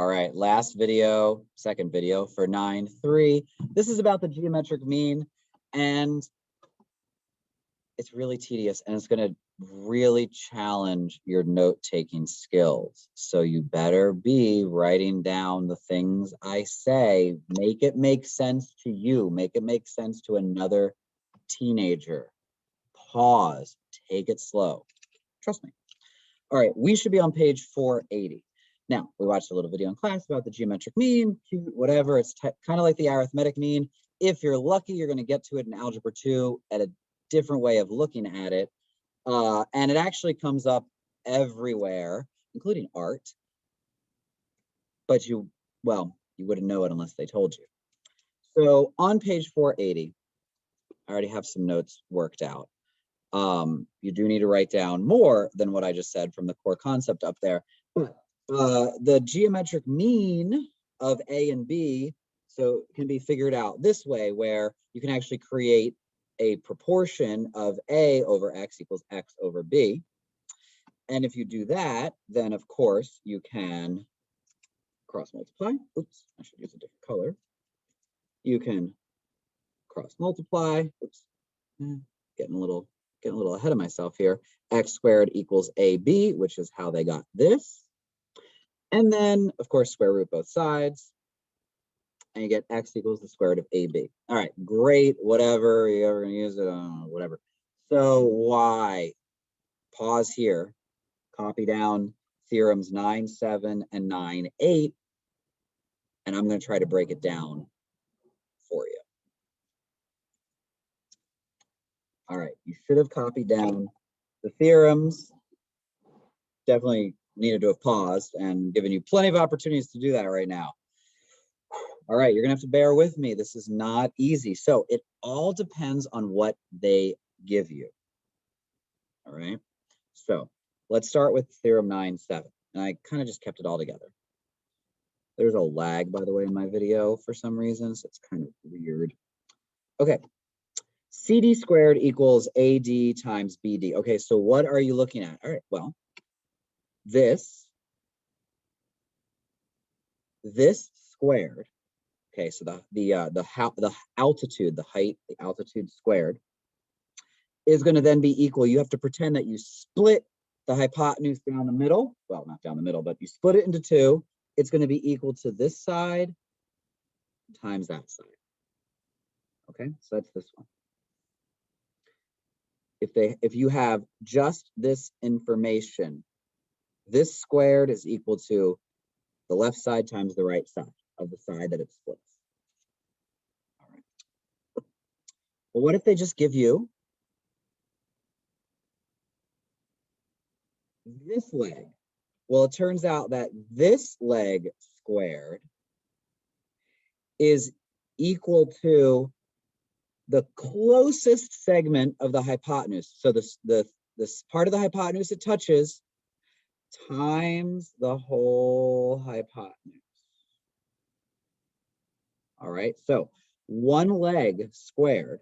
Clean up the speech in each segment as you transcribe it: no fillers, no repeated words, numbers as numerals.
All right, last video, second video for 9.3. This is about the geometric mean, and it's really tedious, and it's going to really challenge your note-taking skills. So you better be writing down the things I say. Make it make sense to you. Make it make sense to another teenager. Pause. Take it slow. Trust me. All right, we should be on page 480. Now, we watched a little video in class about the geometric mean, cute, whatever. It's kind of like the arithmetic mean. If you're lucky, you're going to get to it in Algebra 2 at a different way of looking at it. And it actually comes up everywhere, including art. But you wouldn't know it unless they told you. So on page 480, I already have some notes worked out. You do need to write down more than what I just said from the core concept up there. But the geometric mean of A and B can be figured out this way, where you can actually create a proportion of A over X equals X over B. And if you do that, then of course you can cross multiply. Oops, I should use a different color. You can cross multiply. Oops, getting a little ahead of myself here. X squared equals AB, which is how they got this. And then, of course, square root both sides. And you get X equals the square root of AB. All right, great, whatever, you're ever going to use it, whatever. So Y, pause here, copy down theorems 9.7 and 9.8, and I'm going to try to break it down for you. All right, you should have copied down the theorems. Definitely needed to have paused and given you plenty of opportunities to do that right now. All right, you're gonna have to bear with me. This is not easy. So it all depends on what they give you. All right, so let's start with theorem 9.7. And I kind of just kept it all together. There's a lag, by the way, in my video for some reason, so it's kind of weird. Okay, CD squared equals AD times BD. Okay, so what are you looking at? All right, well, this squared, okay, so the altitude, the height, the altitude squared is going to then be equal. You have to pretend that you split the hypotenuse down the middle. Well, not down the middle, but you split it into two. It's going to be equal to this side times that side. Okay, so that's this one. If you have just this information, this squared is equal to the left side times the right side of the side that it splits. All right. Well, what if they just give you this leg? Well, it turns out that this leg squared is equal to the closest segment of the hypotenuse. So this part of the hypotenuse it touches times the whole hypotenuse. All right, so one leg squared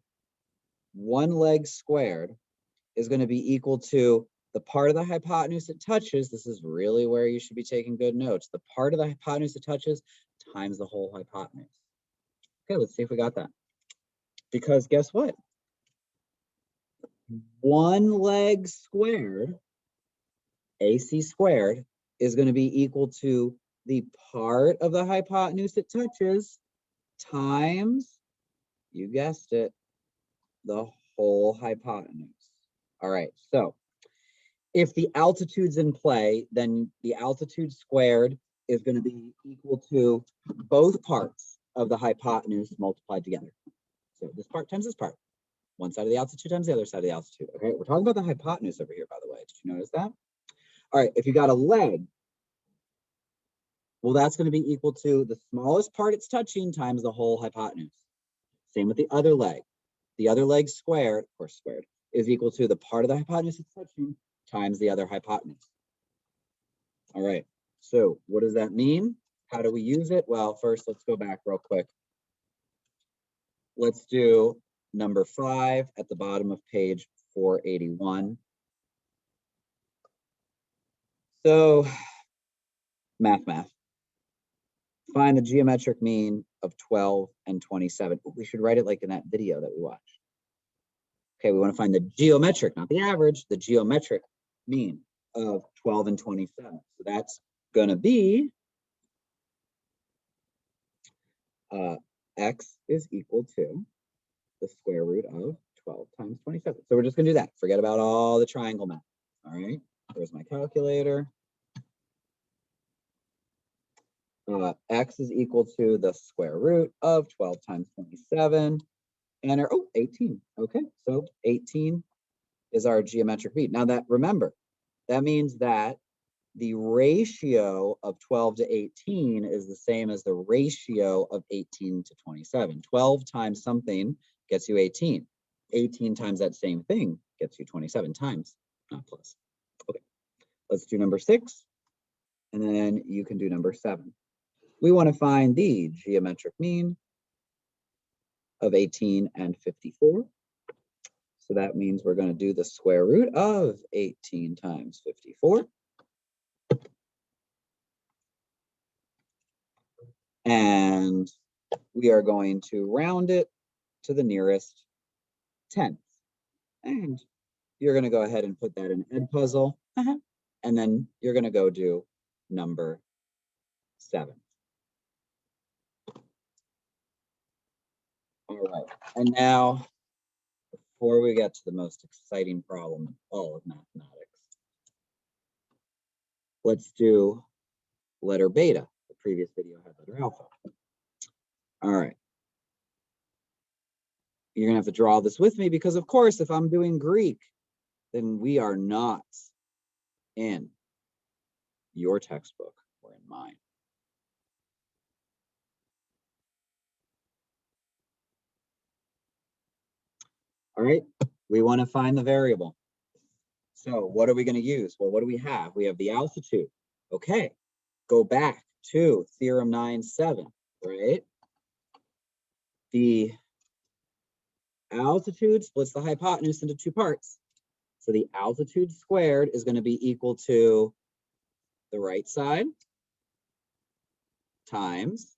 is going to be equal to the part of the hypotenuse it touches. This is really where you should be taking good notes. The part of the hypotenuse it touches times the whole hypotenuse. Okay, let's see if we got that. Because guess what? One leg squared, AC squared, is going to be equal to the part of the hypotenuse it touches times, you guessed it, the whole hypotenuse. All right, so if the altitude's in play, then the altitude squared is going to be equal to both parts of the hypotenuse multiplied together. So this part times this part. One side of the altitude times the other side of the altitude. Okay, we're talking about the hypotenuse over here, by the way. Did you notice that? All right, if you got a leg, well, that's going to be equal to the smallest part it's touching times the whole hypotenuse. Same with the other leg. The other leg squared, of course squared, is equal to the part of the hypotenuse it's touching times the other hypotenuse. All right, so what does that mean? How do we use it? Well, first, let's go back real quick. Let's do number 5 at the bottom of page 481. So, math. Find the geometric mean of 12 and 27. Ooh, we should write it like in that video that we watched. Okay, we want to find the geometric, not the average, the geometric mean of 12 and 27. So that's going to be x is equal to the square root of 12 times 27. So we're just going to do that. Forget about all the triangle math. All right, there's my calculator. X is equal to the square root of 12 times 27. And our, 18. Okay, so 18 is our geometric mean. Now that, remember, that means that the ratio of 12 to 18 is the same as the ratio of 18 to 27. 12 times something gets you 18. 18 times that same thing gets you 27 times, not plus. Okay, let's do number 6, and then you can do number 7. We want to find the geometric mean of 18 and 54. So that means we're going to do the square root of 18 times 54. And we are going to round it to the nearest tenth. And you're going to go ahead and put that in Edpuzzle. And then you're going to go do number 7. All right. And now, before we get to the most exciting problem in all of mathematics, let's do letter beta. The previous video had letter alpha. All right. You're going to have to draw this with me because, of course, if I'm doing Greek, then we are not in your textbook or in mine. All right, we want to find the variable. So what are we going to use? Well, what do we have? We have the altitude. Okay, go back to Theorem 9.7, right? The altitude splits the hypotenuse into 2 parts. So the altitude squared is going to be equal to the right side times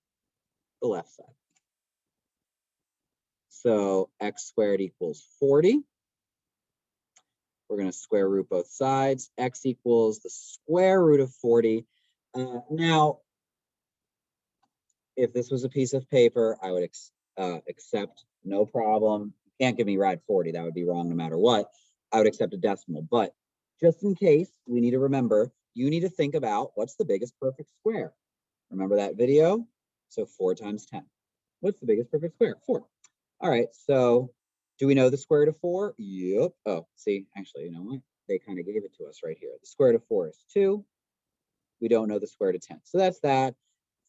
the left side. So x squared equals 40. We're going to square root both sides. X equals the square root of 40. Now, if this was a piece of paper, I would accept, no problem. You can't give me rad 40. That would be wrong no matter what. I would accept a decimal. But just in case, we need to remember, you need to think about what's the biggest perfect square. Remember that video? So 4 times 10. What's the biggest perfect square? 4. All right, so do we know the square root of 4? Yep. Oh, see, actually, you know what? They kind of gave it to us right here. The square root of 4 is 2. We don't know the square root of 10. So that's that.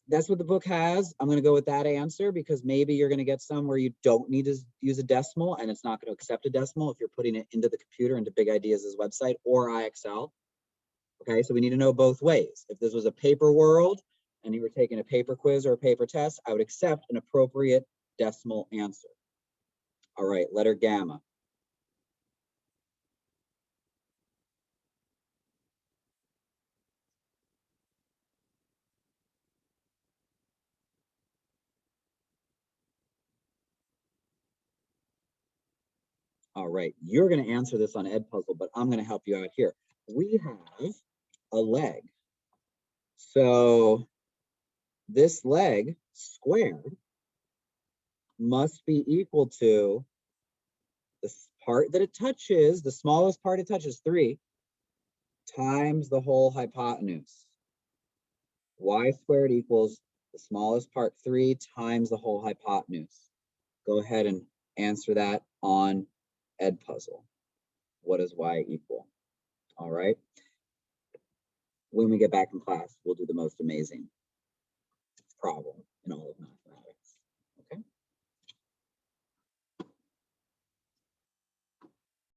That's what the book has. I'm going to go with that answer because maybe you're going to get some where you don't need to use a decimal and it's not going to accept a decimal if you're putting it into the computer, into Big Ideas' website or IXL. Okay, so we need to know both ways. If this was a paper world and you were taking a paper quiz or a paper test, I would accept an appropriate decimal answer. All right, letter gamma. All right, you're going to answer this on Edpuzzle, but I'm going to help you out here. We have a leg. So this leg squared must be equal to the part that it touches, the smallest part it touches, 3, times the whole hypotenuse. Y squared equals the smallest part, 3, times the whole hypotenuse. Go ahead and answer that on Edpuzzle. What does y equal? All right. When we get back in class, we'll do the most amazing problem in all of mathematics.